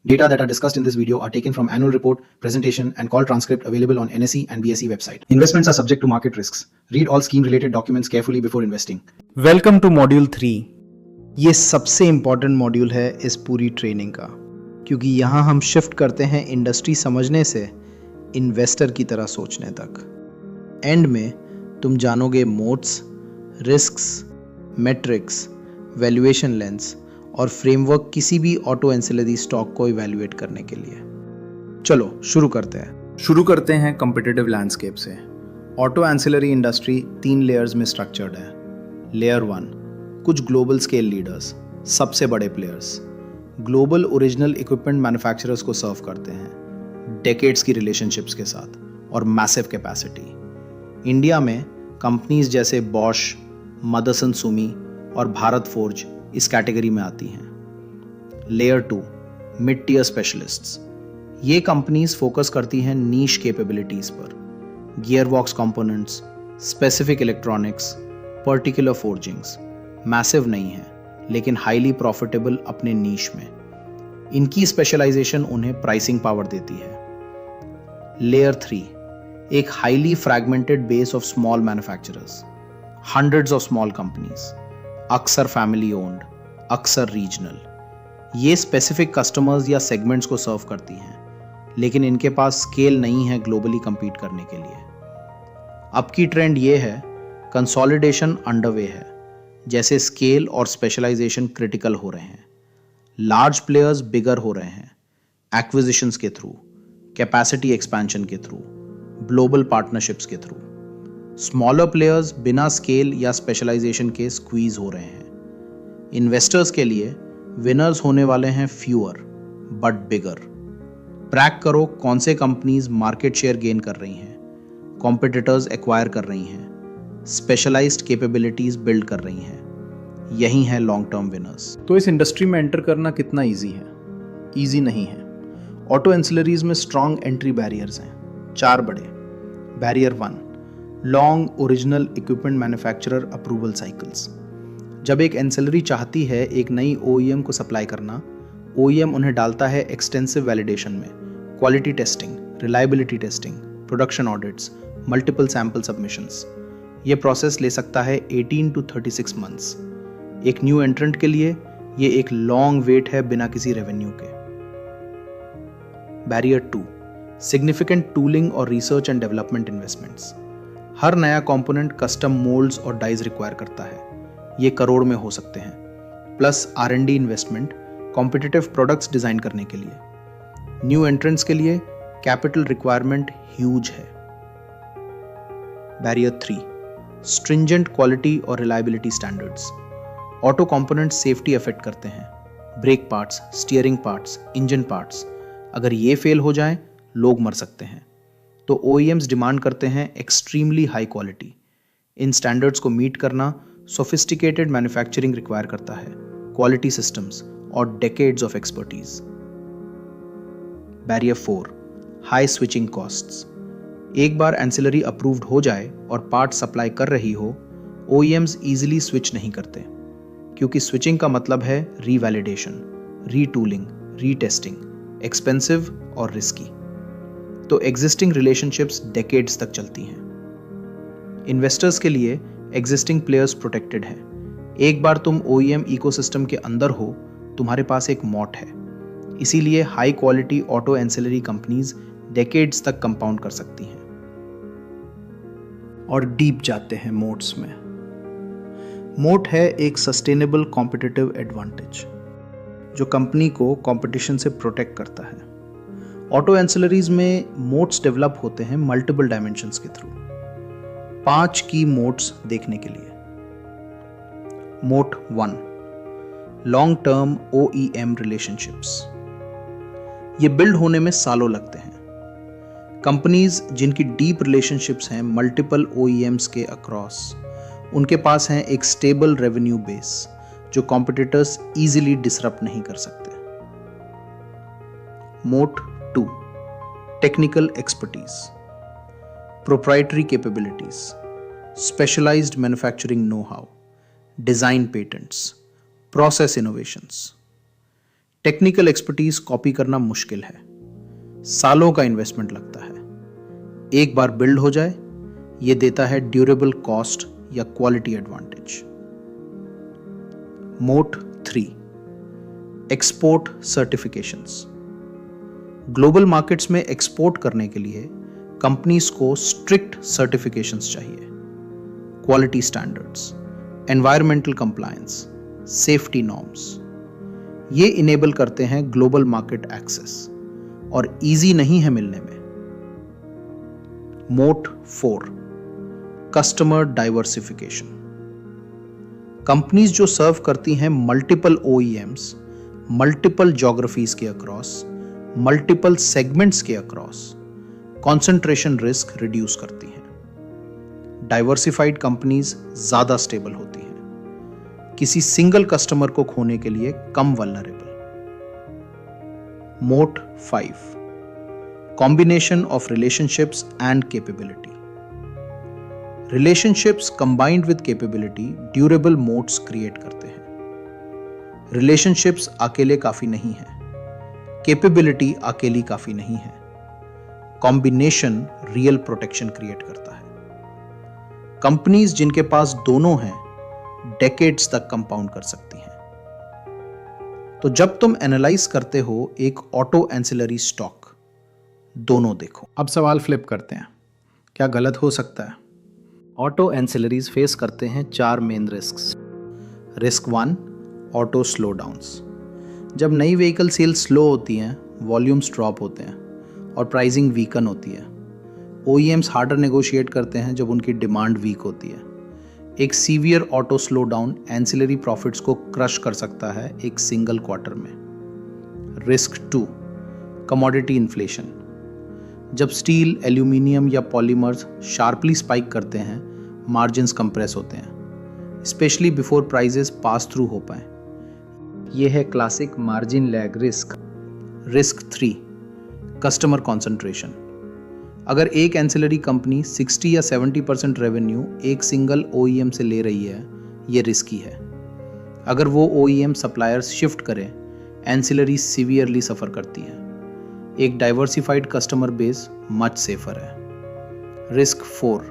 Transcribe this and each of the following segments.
Data that are discussed in this video are taken from annual report, presentation, and call transcript available on NSE and BSE website. Investments are subject to market risks. Read all scheme-related documents carefully before investing. Welcome to module 3। ये सबसे important module है इस पूरी training का, क्योंकि यहाँ हम shift करते हैं इंडस्ट्री समझने से इन्वेस्टर की तरह सोचने तक। एंड में तुम जानोगे moats, risks, metrics, valuation lens और फ्रेमवर्क किसी भी ऑटो एंसिलरी स्टॉक को इवैल्यूएट करने के लिए। चलो शुरू करते हैं कॉम्पिटिटिव लैंडस्केप से। ऑटो एंसिलरी इंडस्ट्री 3 लेयर्स में स्ट्रक्चर्ड है। लेयर 1 कुछ ग्लोबल स्केल लीडर्स, सबसे बड़े players, global original equipment manufacturers को सर्व करते हैं डेकेड्स की रिलेशनशिप्स के साथ और मैसिव कैपेसिटी। इंडिया में कंपनीज जैसे बॉश, मदरसन सुमी और भारत फोर्ज इस कैटेगरी में आती हैं। Layer 2 mid tier specialists. ये कंपनीज फोकस करती हैं नीश कैपेबिलिटीज पर, gear box components, specific electronics, particular forgings. Massive नहीं है लेकिन हाईली प्रॉफिटेबल अपने नीश में। इनकी स्पेशलाइजेशन उन्हें प्राइसिंग पावर देती है। लेयर 3 एक highly fragmented base of small manufacturers, hundreds of small companies, अक्सर फैमिली ओन्ड, अक्सर रीजनल। ये स्पेसिफिक कस्टमर्स या सेगमेंट्स को सर्व करती हैं, लेकिन इनके पास स्केल नहीं है ग्लोबली compete करने के लिए। अब की ट्रेंड ये है, कंसोलिडेशन अंडरवे है, जैसे स्केल और स्पेशलाइजेशन क्रिटिकल हो रहे हैं। लार्ज प्लेयर्स बिगर हो रहे हैं एक्विजिशंस के थ्रू, कैपेसिटी एक्सपेंशन के थ्रू, ग्लोबल पार्टनरशिप्स के थ्रू। स्मॉलर प्लेयर्स बिना स्केल या स्पेशलाइजेशन के स्क्वीज हो रहे हैं। इन्वेस्टर्स के लिए विनर्स होने वाले हैं फ्यूअर बट बिगर। ट्रैक करो कौन से कंपनीज मार्केट शेयर गेन कर रही हैं, कॉम्पिटिटर्स एक्वायर कर रही हैं, स्पेशलाइज्ड कैपेबिलिटीज बिल्ड कर रही हैं। यही है लॉन्ग टर्म विनर्स। तो इस इंडस्ट्री में एंटर करना कितना ईजी है? ईजी नहीं है। ऑटो एंसिलरीज में स्ट्रॉन्ग एंट्री बैरियर्स हैं, 4 बड़े। Barrier 1 long original equipment manufacturer approval cycles. जब एक एंसिलरी चाहती है एक नई OEM को सप्लाई करना, OEM उन्हें डालता है एक्सटेंसिव वैलिडेशन में, quality testing, reliability testing, production audits, multiple sample submissions. ये प्रोसेस ले सकता है 18 to 36 मंथ्स। एक न्यू एंट्रेंट के लिए ये एक लॉन्ग वेट है बिना किसी रेवेन्यू के। बैरियर 2 सिग्निफिकेंट टूलिंग और रिसर्च एंड डेवलपमेंट इन्वेस्टमेंट्स। हर नया कंपोनेंट कस्टम मोल्ड्स और डाइज रिक्वायर करता है, ये करोड़ में हो सकते हैं, plus R&D investment competitive products design करने के लिए। न्यू एंट्रेंट्स के लिए कैपिटल रिक्वायरमेंट ह्यूज है। बैरियर 3 स्ट्रिंजेंट क्वालिटी और reliability standards. Auto components safety affect करते हैं, brake parts, steering parts, engine parts. अगर ये फेल हो जाए लोग मर सकते हैं। तो OEMs डिमांड करते हैं एक्सट्रीमली हाई क्वालिटी। इन स्टैंडर्ड्स को मीट करना सोफिस्टिकेटेड मैन्युफैक्चरिंग रिक्वायर करता है, क्वालिटी सिस्टम्स और decades of expertise. Barrier 4 high switching costs. एक बार एंसिलरी अप्रूव्ड हो जाए और पार्ट सप्लाई कर रही हो, OEMs इजीली स्विच नहीं करते, क्योंकि स्विचिंग का मतलब है रीवैलिडेशन, रीटूलिंग, रीटेस्टिंग, एक्सपेंसिव और रिस्की। तो एग्जिस्टिंग रिलेशनशिप्स डेकेड्स तक चलती हैं। इन्वेस्टर्स के लिए एग्जिस्टिंग प्लेयर्स प्रोटेक्टेड हैं। एक बार तुम OEM इकोसिस्टम के अंदर हो, तुम्हारे पास एक मॉट है। इसीलिए high quality auto ancillary companies decades तक कंपाउंड कर सकती हैं। और डीप जाते हैं मोड्स में। मोट है एक सस्टेनेबल कॉम्पिटिटिव एडवांटेज जो कंपनी को कंपटीशन से प्रोटेक्ट करता है। ऑटो एंसिलरीज में मोड्स डेवलप होते हैं मल्टीपल डायमेंशंस के थ्रू। 5 की मोड्स देखने के लिए। Mode 1 long term OEM relationships. ये बिल्ड होने में सालों लगते हैं। कंपनीज जिनकी डीप रिलेशनशिप्स हैं मल्टीपल OEMs के अक्रॉस, उनके पास हैं एक स्टेबल रेवेन्यू बेस जो कॉम्पिटिटर्स इजीली डिसरप्ट नहीं कर सकते। Mode 2 technical expertise, proprietary capabilities, specialised manufacturing know how, design patents, process innovations. Technical expertise copy करना मुश्किल है, सालों का इन्वेस्टमेंट लगता है। एक बार बिल्ड हो जाए, यह देता है ड्यूरेबल कॉस्ट या क्वालिटी एडवांटेज। मोट 3, एक्सपोर्ट सर्टिफिकेशंस। ग्लोबल मार्केट्स में एक्सपोर्ट करने के लिए कंपनीज को स्ट्रिक्ट सर्टिफिकेशंस चाहिए। Quality standards, environmental compliance, safety norms, ये इनेबल करते हैं ग्लोबल मार्केट एक्सेस और इजी नहीं है मिलने में। मोट 4, कस्टमर डाइवर्सिफिकेशन। कंपनीज जो सर्व करती हैं मल्टीपल OEMs, मल्टीपल ज्योग्राफीज के अक्रॉस, मल्टीपल सेगमेंट्स के अक्रॉस, कंसंट्रेशन रिस्क रिड्यूस करती हैं। डाइवर्सिफाइड कंपनीज ज्यादा स्टेबल होती हैं, किसी सिंगल कस्टमर को खोने के लिए कम vulnerable. Moat 5, combination of relationships and capability. Relationships combined with capability durable moats create करते हैं। रिलेशनशिप्स अकेले काफी नहीं है, कैपेबिलिटी अकेली काफी नहीं है, कॉम्बिनेशन रियल प्रोटेक्शन क्रिएट करता है। कंपनीज जिनके पास दोनों हैं डेकेड्स तक कंपाउंड कर सकती हैं। तो जब तुम एनालाइज करते हो एक ऑटो एंसिलरी स्टॉक, दोनों देखो। अब सवाल फ्लिप करते हैं, क्या गलत हो सकता है? ऑटो एंसिलरीज फेस करते हैं 4 main risks. Risk 1, auto slow downs. जब नई व्हीकल सेल्स स्लो होती हैं, वॉल्यूम्स ड्रॉप होते हैं और प्राइसिंग वीकन होती है। OEMs हार्डर नेगोशिएट करते हैं जब उनकी डिमांड वीक होती है। एक severe auto slow down ancillary profits को क्रश कर सकता है एक सिंगल क्वार्टर में। Risk 2, commodity inflation. जब स्टील, एल्यूमिनियम या पॉलीमर्स शार्पली स्पाइक करते हैं, मार्जिन्स कंप्रेस होते हैं, specially before prices pass through हो पाए। यह है classic margin lag risk. Risk 3, customer concentration. अगर एक एंसिलरी कंपनी 60 या 70% रेवेन्यू एक सिंगल OEM से ले रही है, ये रिस्की है। अगर वो OEM सप्लायर्स शिफ्ट करें, एंसिलरी सीवियरली सफ़र करती हैं। एक diversified customer base much safer है। Risk 4,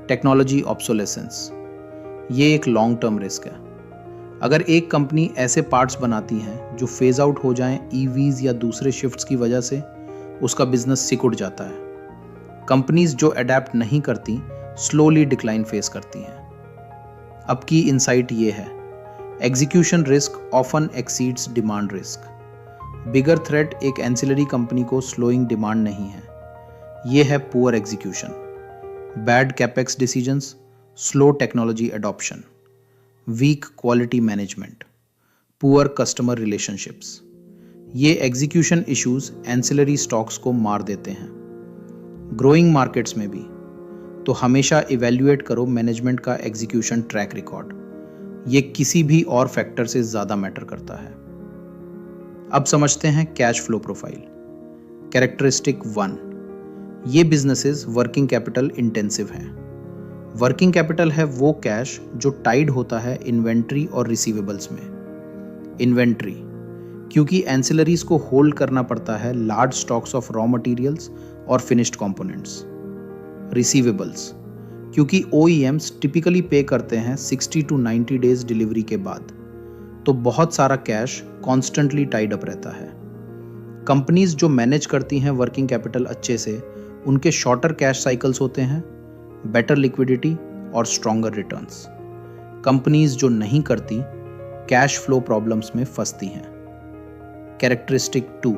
technology obsolescence. ये एक लॉन्ग टर्म रिस्क है। अगर एक कंपनी ऐसे पार्ट्स बनाती हैं जो फेज आउट हो जाएं EVs या दूसरे शिफ्ट्स की वजह से, उसका बिजनेस सिकुड़ जाता है। कंपनीज जो अडेप्ट नहीं करती स्लोली डिक्लाइन फेस करती हैं। अब की इनसाइट ये है, execution risk often exceeds demand risk. Bigger threat एक एंसिलरी कंपनी को स्लोइंग डिमांड नहीं है, ये है poor execution, bad capex decisions, slow technology adoption, weak quality management, poor customer relationships. ये एग्जीक्यूशन इश्यूज एंसिलरी स्टॉक्स को मार देते हैं। ग्रोइंग मार्केट्स में भी तो हमेशा इवैल्यूएट करो मैनेजमेंट का एग्जीक्यूशन ट्रैक रिकॉर्ड, ये किसी भी और फैक्टर से ज़्यादा मैटर करता है। अब समझते हैं कैश फ्लो प्रोफाइल। कैरेक्टरिस्टिक 1, ये बिजनेसेस वर्किंग कैपिटल इंटेंसिव हैं। वर्किंग कैपिटल है वो कैश जो टाइड होता है इन्वेंट्री और रिसीवेबल्स में। इन्वेंट्री क्योंकि एंसिलरीज को होल्ड करना पड़ता है large stocks of raw materials और फिनिश्ड कंपोनेंट्स। रिसीवेबल्स क्योंकि OEMs टिपिकली पे करते हैं 60 to 90 डेज डिलीवरी के बाद, तो बहुत सारा कैश कॉन्स्टेंटली टाइड अप रहता है। कंपनीज जो मैनेज करती हैं वर्किंग कैपिटल अच्छे से, उनके शॉर्टर कैश साइकिल्स होते हैं, बेटर लिक्विडिटी और स्ट्रॉन्गर रिटर्न्स। कंपनीज जो नहीं करती कैश फ्लो प्रॉब्लम्स में फंसती हैं। Characteristic 2,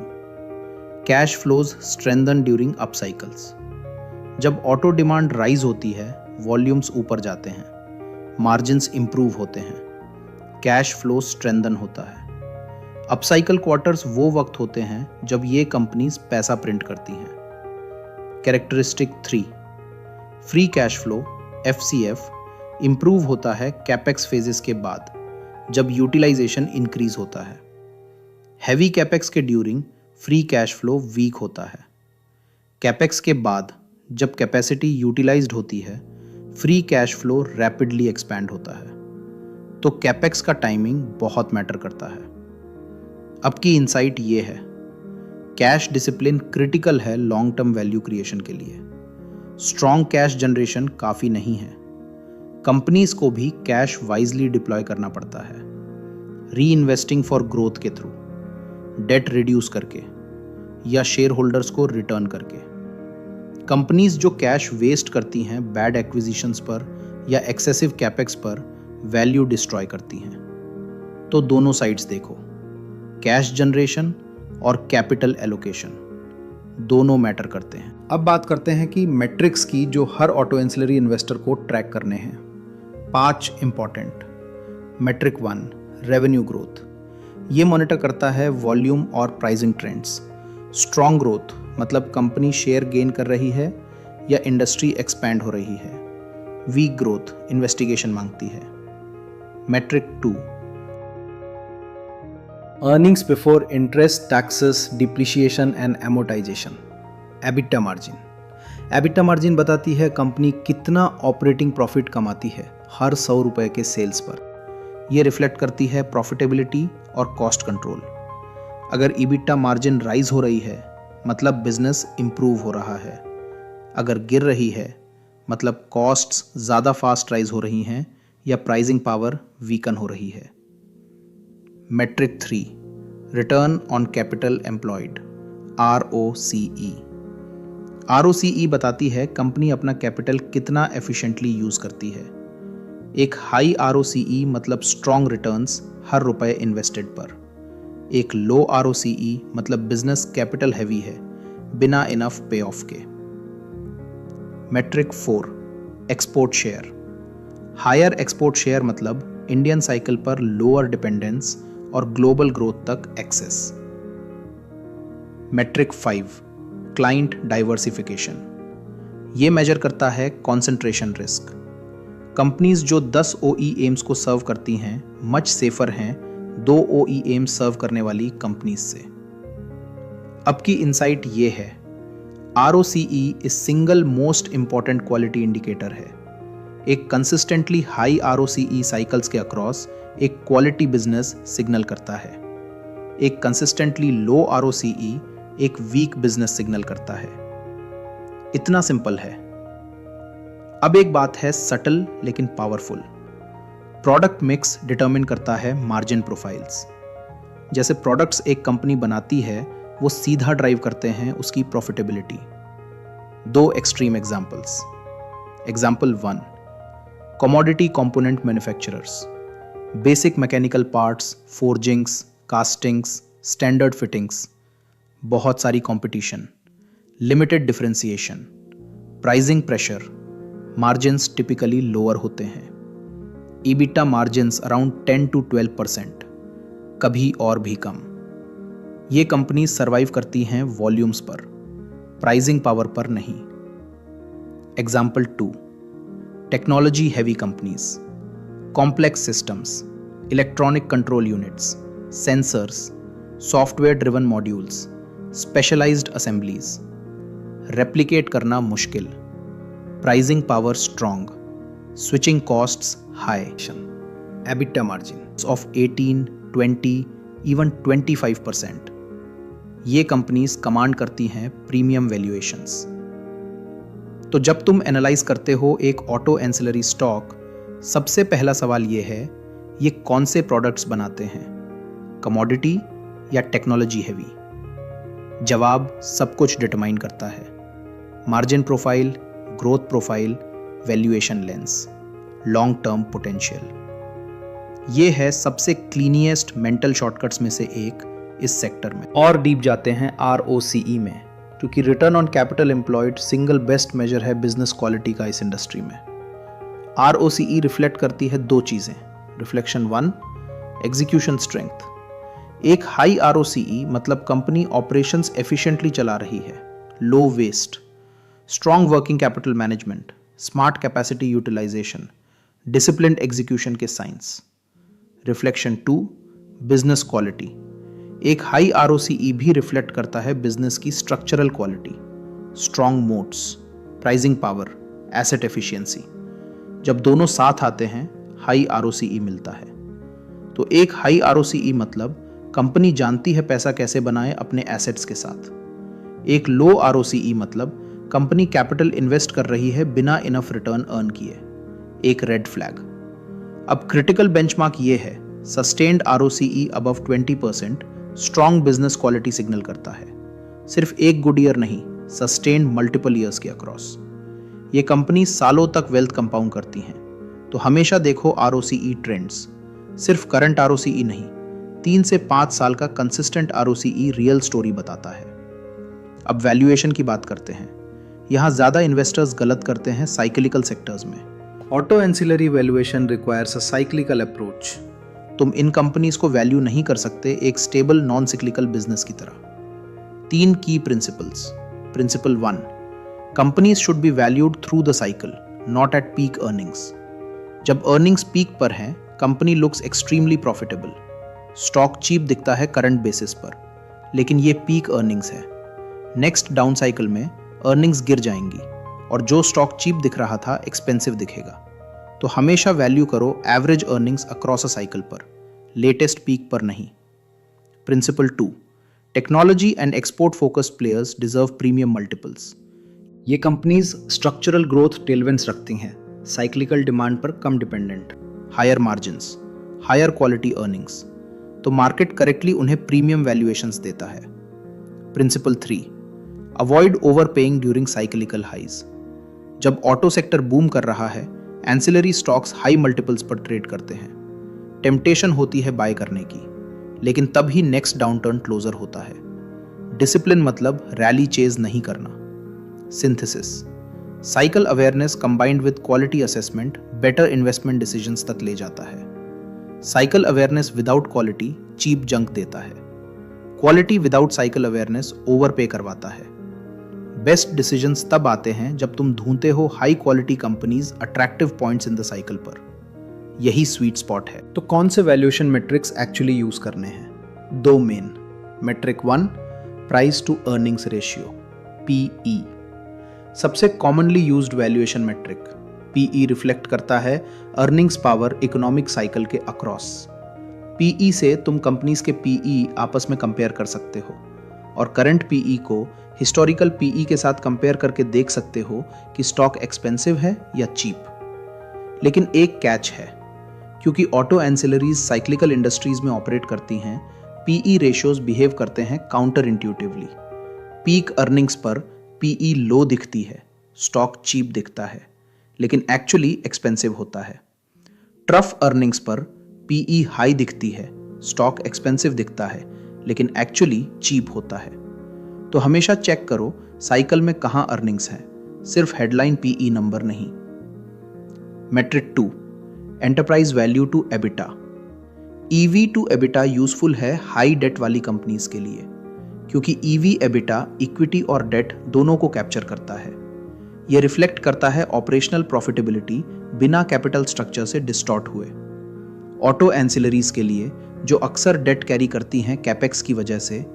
cash flows strengthen during up cycles. जब ऑटो डिमांड राइज होती है, वॉल्यूम्स ऊपर जाते हैं, मार्जिन्स इंप्रूव होते हैं, कैश फ्लो स्ट्रेंथन होता है। अपसाइकल क्वार्टर्स वो वक्त होते हैं जब ये कंपनीज पैसा प्रिंट करती हैं। Characteristic 3, free cash flow FCF improve होता है कैपेक्स फेजेस के बाद, जब यूटिलाइजेशन इंक्रीज होता है। हैवी कैपेक्स के during free cash flow weak होता है। कैपेक्स के बाद जब कैपेसिटी यूटिलाइज्ड होती है, free cash flow rapidly expand होता है। तो कैपेक्स का टाइमिंग बहुत मैटर करता है। अब की इंसाइट ये है, कैश डिसिप्लिन क्रिटिकल है लॉन्ग टर्म वैल्यू क्रिएशन के लिए। स्ट्रॉन्ग कैश जनरेशन काफ़ी नहीं है, कंपनीज को भी कैश वाइजली डिप्लॉय करना पड़ता है, री इन्वेस्टिंग फॉर ग्रोथ के थ्रू, डेट रिड्यूस करके या शेयर होल्डर्स को रिटर्न करके। कंपनीज जो कैश वेस्ट करती हैं बैड एक्विजिशंस पर या एक्सेसिव कैपेक्स पर, वैल्यू डिस्ट्रॉय करती हैं। तो दोनों साइड्स देखो, कैश जनरेशन और कैपिटल एलोकेशन दोनों मैटर करते हैं। अब बात करते हैं कि मैट्रिक्स की जो हर ऑटो एंसिलरी इन्वेस्टर को ट्रैक करने हैं। 5 इंपॉर्टेंट। Metric 1, revenue growth. ये मॉनिटर करता है वॉल्यूम और प्राइसिंग ट्रेंड्स। स्ट्रॉन्ग ग्रोथ मतलब कंपनी शेयर गेन कर रही है या इंडस्ट्री एक्सपैंड हो रही है। वीक ग्रोथ इन्वेस्टिगेशन मांगती है। Metric 2, earnings before interest, taxes, depreciation and amortisation. EBITDA margin. EBITDA margin बताती है कंपनी कितना ऑपरेटिंग प्रॉफिट कमाती है हर 100 रुपए के सेल्स पर। यह रिफ्लेक्ट करती है प्रॉफिटेबिलिटी और कॉस्ट कंट्रोल। अगर ईबिटा मार्जिन राइज हो रही है मतलब बिजनेस इंप्रूव हो रहा है, अगर गिर रही है मतलब कॉस्ट्स ज़्यादा फास्ट राइज हो रही हैं या प्राइसिंग पावर वीकन हो रही है। Metric 3, return on capital employed, ROCE। ROCE बताती है कंपनी अपना कैपिटल कितना एफिशिएंटली यूज करती है। एक हाई ROCE मतलब स्ट्रॉन्ग रिटर्न्स हर रुपए इन्वेस्टेड पर। एक लो ROCE मतलब बिजनेस कैपिटल हैवी है बिना इनफ पे ऑफ के। Metric 4, export share. Higher export share मतलब इंडियन साइकिल पर लोअर डिपेंडेंस और ग्लोबल ग्रोथ तक एक्सेस। Metric 5, client diversification. ये मेजर करता है कॉन्सेंट्रेशन रिस्क। कंपनीज जो 10 OE एम्स को सर्व करती हैं मच सेफर हैं 2 OE एम्स सर्व करने वाली कंपनीज से। अब की इंसाइट ये है, ROCE is single most important quality indicator है। एक कंसिस्टेंटली हाई ROCE साइकिल्स के अक्रॉस एक क्वालिटी बिजनेस सिग्नल करता है। एक कंसिस्टेंटली लो ROCE एक वीक बिजनेस सिग्नल करता है। इतना सिंपल है। अब एक बात है सटल लेकिन पावरफुल। प्रोडक्ट मिक्स डिटरमिन करता है मार्जिन प्रोफाइल्स। जैसे प्रोडक्ट्स एक कंपनी बनाती है वो सीधा ड्राइव करते हैं उसकी profitability. 2 extreme examples. Example 1, commodity component manufacturers. Basic mechanical parts, forgings, castings, standard fittings. बहुत सारी competition, limited differentiation, pricing pressure, margins typically lower होते हैं। ईबिटा मार्जिन्स अराउंड 10 to 12%, कभी और भी कम। ये कंपनी सर्वाइव करती हैं वॉल्यूम्स पर, प्राइसिंग पावर पर नहीं। Example 2, technology heavy companies, complex systems, electronic control units, sensors, software driven modules, specialised assemblies. Replicate करना मुश्किल, pricing power strong, switching costs high. EBITDA margins of 18, 20, even 25%. ये companies command करती हैं premium valuations. तो जब तुम एनालाइज करते हो एक ऑटो एंसिलरी स्टॉक, सबसे पहला सवाल ये है, ये कौन से प्रोडक्ट्स बनाते हैं, कमोडिटी या टेक्नोलॉजी हैवी? जवाब सब कुछ डिटरमाइन करता है। Margin profile, growth profile, valuation lens, long term potential. ये है सबसे क्लीनिएस्ट मेंटल शॉर्टकट्स में से एक इस सेक्टर में। और डीप जाते हैं ROCE में, क्योंकि return on capital employed single best measure है बिजनेस क्वालिटी का इस इंडस्ट्री में। ROCE रिफ्लेक्ट करती है 2 चीजें। Reflection 1, execution strength. एक हाई ROCE मतलब कंपनी ऑपरेशंस एफिशिएंटली चला रही है, low waste, strong working capital management, smart capacity utilisation, disciplined execution के साइंस। Reflection 2, business quality. एक हाई ROCE भी रिफ्लेक्ट करता है बिजनेस की structural quality, strong moats, pricing power, asset efficiency. जब दोनों साथ आते हैं हाई ROCE मिलता है। तो एक हाई ROCE मतलब कंपनी जानती है पैसा कैसे बनाए अपने एसेट्स के साथ। एक लो ROCE मतलब कंपनी कैपिटल इन्वेस्ट कर रही है बिना इनफ रिटर्न अर्न किए, एक रेड फ्लैग। अब क्रिटिकल बेंचमार्क ये है, sustained ROCE above 20% strong business quality signal करता है। सिर्फ एक गुड ईयर नहीं, सस्टेन्ड मल्टीपल ईयर्स के अक्रॉस। ये कंपनी सालों तक वेल्थ कंपाउंड करती हैं, तो हमेशा देखो ROCE ट्रेंड्स, सिर्फ करंट ROCE नहीं, 3 से 5 साल का कंसिस्टेंट ROCE रियल स्टोरी बताता है। अब वैल्यूएशन की बात करते हैं। यहाँ ज्यादा इन्वेस्टर्स गलत करते हैं साइक्लिकल सेक्टर्स में। Auto ancillary valuation requires a cyclical approach. तुम इन कंपनीज को वैल्यू नहीं कर सकते एक स्टेबल नॉन सिक्लिकल बिजनेस की तरह। 3 की principles. Principle 1, companies should be valued through the cycle, not at peak earnings. जब अर्निंग्स पीक पर हैं, company looks extremely profitable. Stock cheap दिखता है करंट बेसिस पर, लेकिन ये पीक अर्निंग्स है। नेक्स्ट डाउन साइकिल में अर्निंग्स गिर जाएंगी और जो स्टॉक चीप दिख रहा था एक्सपेंसिव दिखेगा। तो हमेशा वैल्यू करो average earnings across a cycle पर, लेटेस्ट पीक पर नहीं। Principle 2, technology and export focused players deserve premium multiples. ये कंपनीज स्ट्रक्चरल ग्रोथ टेलविंड्स रखती हैं, साइक्लिकल डिमांड पर कम dependent. Higher margins, higher quality earnings, तो मार्केट करेक्टली उन्हें प्रीमियम वैल्यूएशंस देता है। Principle 3, avoid overpaying during cyclical highs. जब ऑटो सेक्टर बूम कर रहा है, एंसिलरी स्टॉक्स हाई मल्टीपल्स पर ट्रेड करते हैं। टेम्पटेशन होती है बाय करने की, लेकिन तब ही नेक्स्ट डाउनटर्न क्लोजर होता है। डिसिप्लिन मतलब रैली चेज नहीं करना। Synthesis, cycle awareness combined with quality assessment better investment decisions तक ले जाता है। Cycle awareness without quality cheap junk देता है। Quality without cycle awareness overpay करवाता है। बेस्ट डिसीजंस तब आते हैं जब तुम ढूंढते हो high quality companies attractive points in the cycle पर। यही स्वीट स्पॉट है। तो कौन से वैल्यूएशन मेट्रिक्स एक्चुअली यूज करने हैं? 2 main. Metric 1, price to earnings ratio, PE। सबसे commonly used valuation metric. PE reflect करता है अर्निंग्स पावर इकोनॉमिक साइकिल के अक्रॉस। PE से तुम कंपनीज के PE आपस में कंपेयर कर सकते हो और करंट PE को हिस्टोरिकल PE के साथ कंपेयर करके देख सकते हो कि स्टॉक एक्सपेंसिव है या चीप। लेकिन एक कैच है, क्योंकि ऑटो एंसिलरीज साइक्लिकल इंडस्ट्रीज में ऑपरेट करती हैं, PE रेशियोज बिहेव करते हैं काउंटर इंट्यूटिवली। पीक अर्निंग्स पर PE लो दिखती है, स्टॉक चीप दिखता है, लेकिन एक्चुअली एक्सपेंसिव होता है। ट्रफ अर्निंग्स पर PE हाई दिखती है, स्टॉक एक्सपेंसिव दिखता है, लेकिन एक्चुअली चीप होता है। तो हमेशा चेक करो साइकिल में कहां अर्निंग्स हैं, सिर्फ हेडलाइन PE नंबर नहीं। Metric 2, enterprise value to EBITDA. EV टू एबिटा यूजफुल है हाई डेट वाली कंपनीज के लिए, क्योंकि EV एबिटा इक्विटी और डेट दोनों को कैप्चर करता है। यह रिफ्लेक्ट करता है ऑपरेशनल प्रॉफिटेबिलिटी बिना कैपिटल स्ट्रक्चर से डिस्टॉर्ट हुए। ऑटो एंसिलरीज के लिए, जो अक्सर डेट कैरी करती हैं कैपेक्स की वजह से,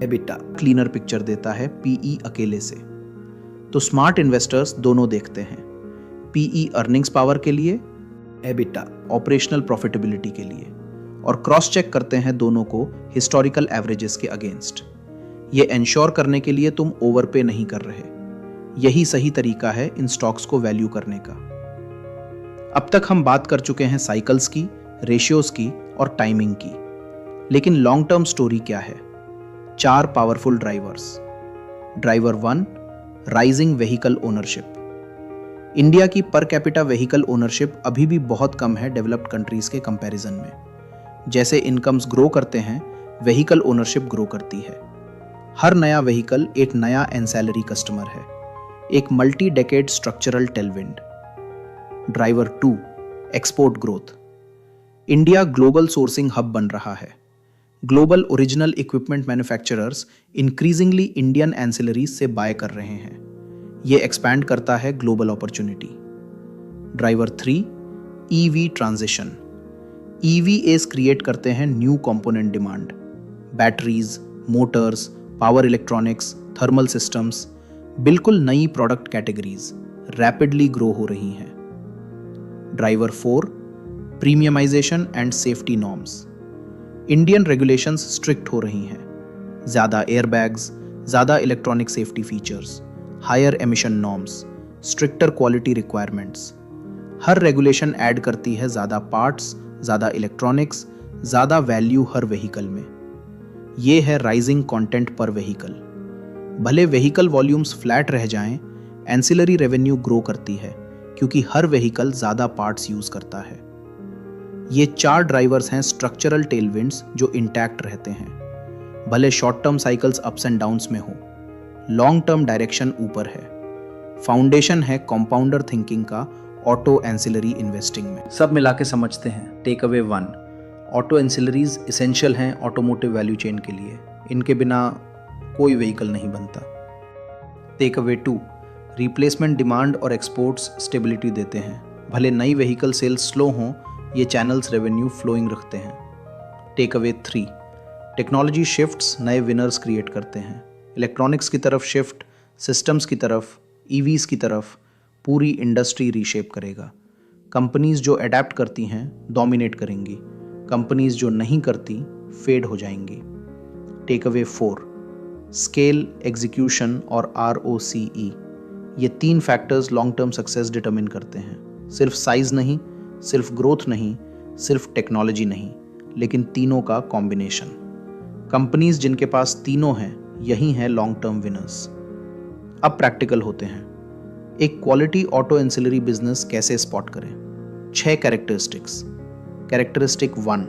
एबिटा क्लीनर पिक्चर देता है PE अकेले से। तो स्मार्ट इन्वेस्टर्स दोनों देखते हैं, PE अर्निंग्स पावर के लिए, एबिटा ऑपरेशनल प्रॉफिटेबिलिटी के लिए, और क्रॉस चेक करते हैं दोनों को हिस्टोरिकल एवरेजेस के अगेंस्ट। ये एंश्योर करने के लिए तुम ओवरपे नहीं कर रहे। यही सही तरीका है इन स्टॉक्स को वैल्यू करने का। अब तक हम बात कर चुके हैं साइकिल्स की, रेशियोज की और टाइमिंग की, लेकिन लॉन्ग टर्म स्टोरी क्या है? 4 powerful drivers. Driver 1, rising vehicle ownership. India की पर कैपिटा व्हीकल ओनरशिप अभी भी बहुत कम है डेवलप्ड कंट्रीज के कंपैरिजन में। जैसे इनकम्स ग्रो करते हैं, व्हीकल ओनरशिप ग्रो करती है। हर नया व्हीकल एक नया एंसेलरी कस्टमर है, एक multi decade structural tailwind. Driver 2, export growth. India global sourcing hub बन रहा है। Global original equipment manufacturers increasingly Indian ancillaries से बाय कर रहे हैं। ये एक्सपैंड करता है global opportunity. Driver 3, EV transition. EVAs create करते हैं new component demand. Batteries, motors, power electronics, thermal systems, बिल्कुल नई प्रोडक्ट कैटेगरीज रैपिडली ग्रो हो रही हैं। Driver 4, premiumisation and safety norms. Indian regulations strict हो रही हैं, ज़्यादा एयरबैग्स, ज़्यादा electronic safety features, higher emission norms, stricter quality requirements. हर रेगुलेशन ऐड करती है ज़्यादा पार्ट्स, ज़्यादा इलेक्ट्रॉनिक्स, ज़्यादा वैल्यू हर व्हीकल में। ये है राइजिंग कंटेंट पर व्हीकल। भले व्हीकल वॉल्यूम्स फ्लैट रह जाएं, एंसिलरी रेवेन्यू ग्रो करती है क्योंकि हर व्हीकल ज़्यादा पार्ट्स यूज़ करता है। ये 4 ड्राइवर्स हैं स्ट्रक्चरल टेलविंड्स जो इंटैक्ट रहते हैं। भले short term cycles ups and downs में हो, लॉन्ग टर्म डायरेक्शन ऊपर है। फाउंडेशन है कंपाउंडर थिंकिंग का ऑटो एंसिलरी इन्वेस्टिंग में। सब मिला के समझते हैं। Take away 1, auto ancillaries essential हैं ऑटोमोटिव वैल्यू चेन के लिए। इनके बिना कोई व्हीकल नहीं बनता। टेक अवे 2, रिप्लेसमेंट डिमांड और एक्सपोर्ट्स स्टेबिलिटी देते हैं। भले नई व्हीकल सेल्स स्लो हों, ये चैनल्स रेवेन्यू फ्लोइंग रखते हैं। टेक अवे 3, टेक्नोलॉजी शिफ्ट्स नए विनर्स क्रिएट करते हैं। इलेक्ट्रॉनिक्स की तरफ शिफ्ट, सिस्टम्स की तरफ, ईवीज की तरफ, पूरी इंडस्ट्री रीशेप करेगा। कंपनीज जो अडेप्ट करती हैं डोमिनेट करेंगी, कंपनीज जो नहीं करती फेड हो जाएंगी। टेक अवे 4, स्केल, एग्जीक्यूशन और ROCE, ये 3 factors long term success determine करते हैं। सिर्फ साइज नहीं, सिर्फ ग्रोथ नहीं, सिर्फ टेक्नोलॉजी नहीं, लेकिन तीनों का कॉम्बिनेशन। कंपनीज जिनके पास तीनों हैं, यही हैं लॉन्ग टर्म विनर्स। अब प्रैक्टिकल होते हैं। एक क्वालिटी ऑटो एंसिलरी बिजनेस कैसे स्पॉट करें? 6 कैरेक्टरिस्टिक्स। Characteristic 1,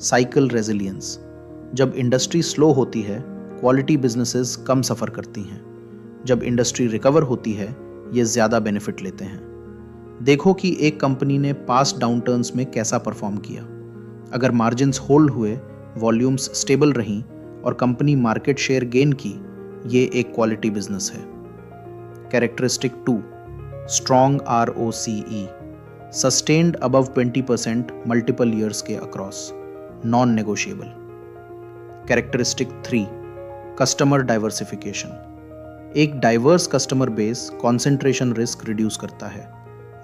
cycle resilience. जब इंडस्ट्री स्लो होती है, क्वालिटी बिजनेसेस कम सफ़र करती हैं। जब इंडस्ट्री रिकवर होती है, ये ज़्यादा बेनिफिट लेते हैं। देखो कि एक कंपनी ने पास्ट डाउनटर्न्स में कैसा परफॉर्म किया। अगर मार्जिन्स होल्ड हुए, वॉल्यूम्स स्टेबल रहीं और कंपनी मार्केट शेयर गेन की, ये एक क्वालिटी बिजनेस है। Characteristic 2, strong ROCE, sustained above 20% multiple years के across, non negotiable. Characteristic 3, customer diversification. एक diverse customer base concentration risk reduce करता है।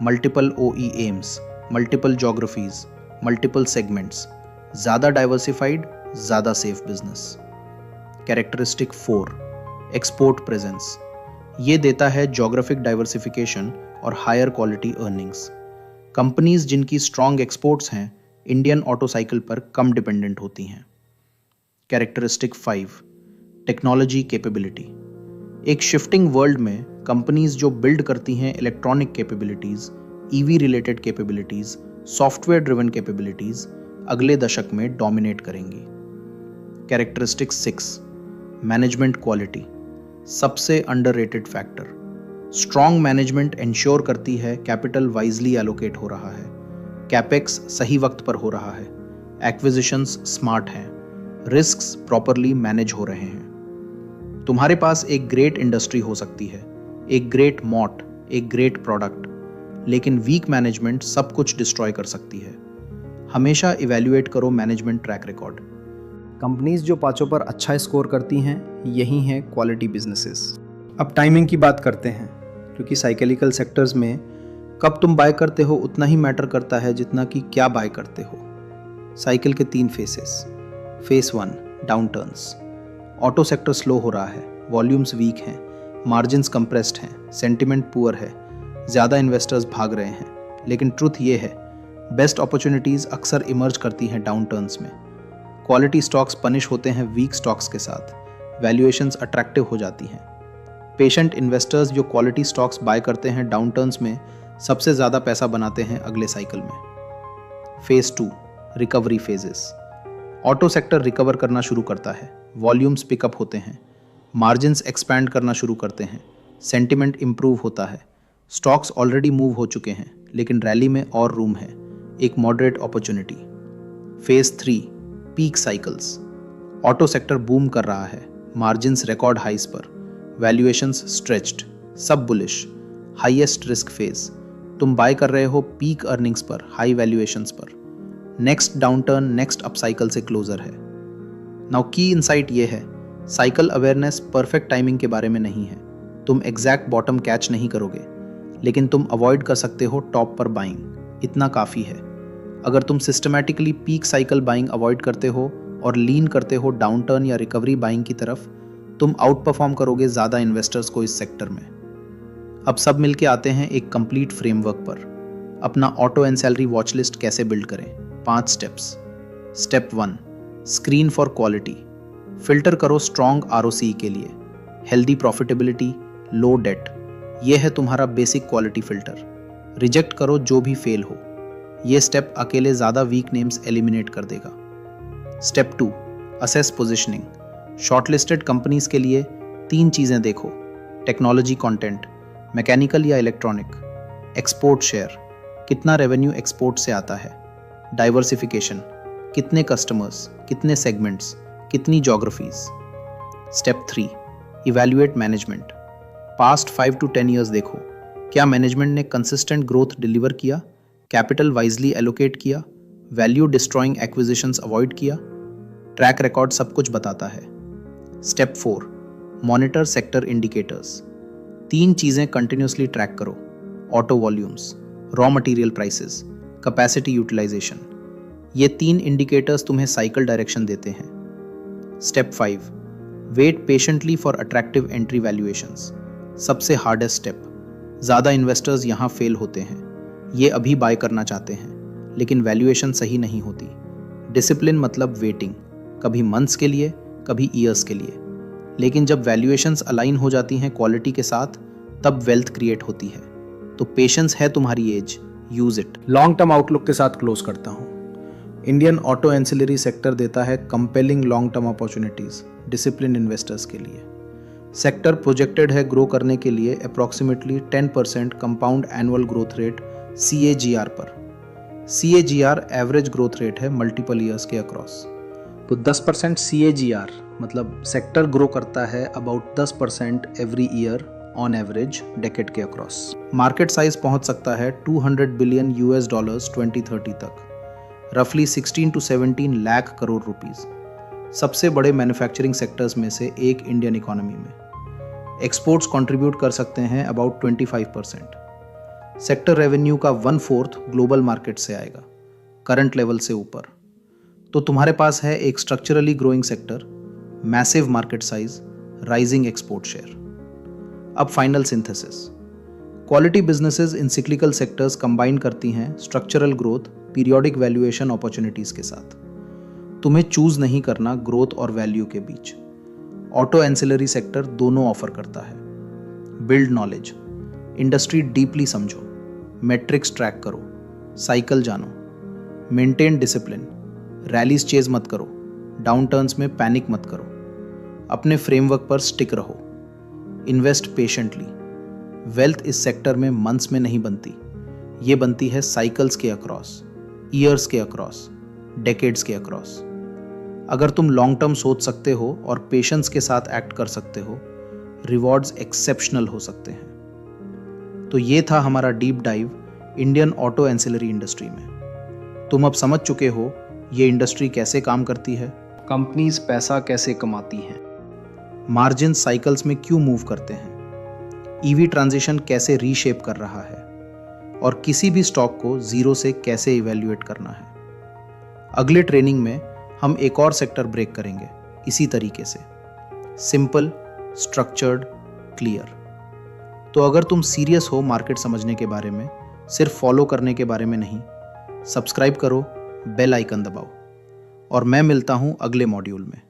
मल्टीपल OE एम्स, मल्टीपल ज्योग्राफीज, मल्टीपल सेगमेंट्स, ज़्यादा डाइवर्सिफाइड, ज़्यादा safe business. Characteristic 4, export presence. ये देता है ज्योग्राफिक डाइवर्सिफिकेशन और हायर क्वालिटी अर्निंग्स। कंपनीज जिनकी स्ट्रॉन्ग एक्सपोर्ट्स हैं, इंडियन ऑटो साइकिल पर कम डिपेंडेंट होती हैं। Characteristic 5, technology capability. एक शिफ्टिंग वर्ल्ड में कंपनीज जो बिल्ड करती हैं electronic capabilities, EV related capabilities, software driven capabilities, अगले दशक में डोमिनेट करेंगी। Characteristic 6, management quality. सबसे underrated factor. Strong management ensure करती है कैपिटल वाइजली एलोकेट हो रहा है, कैपेक्स सही वक्त पर हो रहा है, एक्विजिशंस स्मार्ट हैं, रिस्क्स प्रॉपरली मैनेज हो रहे हैं। तुम्हारे पास एक ग्रेट इंडस्ट्री हो सकती है, एक ग्रेट मॉट, एक ग्रेट प्रोडक्ट, लेकिन वीक मैनेजमेंट सब कुछ डिस्ट्रॉय कर सकती है। हमेशा इवैल्यूएट करो मैनेजमेंट ट्रैक रिकॉर्ड। कंपनीज जो पाँचों पर अच्छा स्कोर करती हैं, यही हैं क्वालिटी बिजनेसेस। अब टाइमिंग की बात करते हैं, क्योंकि साइकिलिकल सेक्टर्स में कब तुम बाय करते हो उतना ही मैटर करता है जितना कि क्या बाय करते हो। साइकिल के 3 phases. Phase 1, downturns. Auto sector slow हो रहा है, वॉल्यूम्स वीक हैं, मार्जिन्स कंप्रेस्ड हैं, सेंटिमेंट पुअर है, ज़्यादा इन्वेस्टर्स भाग रहे हैं। लेकिन ट्रुथ ये है, बेस्ट अपॉर्चुनिटीज़ अक्सर इमर्ज करती हैं डाउनटर्न्स में। क्वालिटी स्टॉक्स पनिश होते हैं वीक स्टॉक्स के साथ, वैल्यूएशंस अट्रैक्टिव हो जाती हैं। पेशेंट इन्वेस्टर्स जो क्वालिटी स्टॉक्स बाय करते हैं डाउनटर्न्स में, सबसे ज़्यादा पैसा बनाते हैं अगले साइकिल में। Phase 2, recovery phases. Auto sector recover करना शुरू करता है, वॉल्यूम्स पिकअप होते हैं, मार्जिन्स एक्सपैंड करना शुरू करते हैं, सेंटिमेंट इंप्रूव होता है, स्टॉक्स ऑलरेडी मूव हो चुके हैं, लेकिन रैली में और रूम है, एक moderate opportunity. Phase 3, peak cycles. Auto sector boom कर रहा है, मार्जिन्स रिकॉर्ड हाइस पर, वैल्यूएशंस स्ट्रेच्ड, सब बुलिश, हाईएस्ट रिस्क फेज। तुम बाय कर रहे हो पीक अर्निंग्स पर, हाई वैल्यूएशंस पर। नेक्स्ट डाउनटर्न नेक्स्ट अपसाइकिल से क्लोजर है। नाउ की इनसाइट ये है, साइकिल अवेयरनेस परफेक्ट टाइमिंग के बारे में नहीं है। तुम एग्जैक्ट बॉटम कैच नहीं करोगे, लेकिन तुम अवॉइड कर सकते हो टॉप पर बाइंग, इतना काफ़ी है। अगर तुम systematically peak cycle buying avoid करते हो और लीन करते हो डाउनटर्न या रिकवरी बाइंग की तरफ, तुम आउट परफॉर्म करोगे ज़्यादा इन्वेस्टर्स को इस सेक्टर में। अब सब मिलके आते हैं एक कंप्लीट फ्रेमवर्क पर। अपना auto and salary watch list कैसे बिल्ड करें, 5 steps. Step 1, screen for quality. Filter करो स्ट्रॉन्ग ROCE के लिए, हेल्दी प्रॉफिटेबिलिटी, लो डेट। यह है तुम्हारा बेसिक क्वालिटी फिल्टर। रिजेक्ट करो जो भी फेल हो। यह स्टेप अकेले ज़्यादा वीक नेम्स एलिमिनेट कर देगा। Step 2, assess positioning. Shortlisted companies के लिए 3 चीज़ें देखो: टेक्नोलॉजी कंटेंट, मैकेनिकल या इलेक्ट्रॉनिक, एक्सपोर्ट शेयर, कितना रेवेन्यू एक्सपोर्ट से आता है, डाइवर्सिफिकेशन, कितने कस्टमर्स, कितने सेगमेंट्स, कितनी geographies. Step 3, evaluate management. Past 5 to 10 years देखो, क्या मैनेजमेंट ने कंसिस्टेंट ग्रोथ डिलीवर किया, कैपिटल वाइजली एलोकेट किया, वैल्यू डिस्ट्रॉइंग एक्विजिशंस अवॉइड किया। ट्रैक रिकॉर्ड सब कुछ बताता है। Step 4, monitor sector indicators. 3 चीज़ें कंटिन्यूसली ट्रैक करो: auto volumes, raw material prices, capacity utilisation. ये 3 इंडिकेटर्स तुम्हें साइकिल डायरेक्शन देते हैं। Step 5, wait patiently for attractive entry valuations. सबसे हार्डेस्ट स्टेप। ज़्यादा इन्वेस्टर्स यहाँ फेल होते हैं। ये अभी बाय करना चाहते हैं, लेकिन वैल्यूएशन सही नहीं होती। डिसिप्लिन मतलब वेटिंग, कभी मंथ्स के लिए, कभी ईयर्स के लिए। लेकिन जब वैल्यूएशंस अलाइन हो जाती हैं क्वालिटी के साथ, तब वेल्थ क्रिएट होती है। तो पेशेंस है तुम्हारी edge, use it. Long term outlook के साथ क्लोज करता हूँ। इंडियन ऑटो एंसिलरी सेक्टर देता है compelling long term opportunities discipline investors के लिए। सेक्टर प्रोजेक्टेड है ग्रो करने के लिए approximately 10% compound annual growth rate CAGR पर। CAGR एवरेज ग्रोथ रेट है मल्टीपल ईयर्स के अक्रॉस। तो 10% CAGR मतलब सेक्टर ग्रो करता है about 10% every year on average decade के अक्रॉस। मार्केट साइज पहुंच सकता है $200 बिलियन 2030 तक, रफली 16 to 17 लाख करोड़ रुपीस। सबसे बड़े मैन्युफैक्चरिंग सेक्टर्स में से एक इंडियन इकोनॉमी में। एक्सपोर्ट्स कंट्रीब्यूट कर सकते हैं अबाउट 25%। सेक्टर रेवेन्यू का 1/4 ग्लोबल मार्केट से आएगा, करंट लेवल से ऊपर। तो तुम्हारे पास है एक structurally growing sector, massive market size, rising export share. अब final synthesis. Quality businesses in cyclical sectors combine करती हैं structural growth periodic valuation opportunities के साथ। तुम्हें चूज नहीं करना ग्रोथ और वैल्यू के बीच। ऑटो एंसिलरी सेक्टर दोनों ऑफर करता है। बिल्ड नॉलेज, इंडस्ट्री डीपली समझो, मेट्रिक्स ट्रैक करो, साइकिल जानो, मेंटेन डिसिप्लिन, रैलीज चेज मत करो, डाउन टर्न्स में पैनिक मत करो, अपने फ्रेमवर्क पर स्टिक रहो, इन्वेस्ट पेशेंटली। वेल्थ इस सेक्टर में मंथ्स में नहीं बनती, ये बनती है साइकिल्स के अक्रॉस, ईयर्स के अक्रॉस, डेकेड्स के अक्रॉस। अगर तुम लॉन्ग टर्म सोच सकते हो और पेशेंस के साथ एक्ट कर सकते हो, रिवॉर्ड्स एक्सेप्शनल हो सकते हैं। तो ये था हमारा deep dive Indian auto ancillary industry में। तुम अब समझ चुके हो ये इंडस्ट्री कैसे काम करती है, कंपनीज पैसा कैसे कमाती हैं, मार्जिन साइकिल्स में क्यों मूव करते हैं, ईवी ट्रांजिशन कैसे रीशेप कर रहा है, और किसी भी स्टॉक को जीरो से कैसे इवैल्यूएट करना है। अगले ट्रेनिंग में हम एक और सेक्टर ब्रेक करेंगे इसी तरीके से, सिंपल, स्ट्रक्चर्ड, क्लियर। तो अगर तुम सीरियस हो मार्केट समझने के बारे में, सिर्फ फॉलो करने के बारे में नहीं, सब्सक्राइब करो, बेल आइकन दबाओ, और मैं मिलता हूं अगले मॉड्यूल में।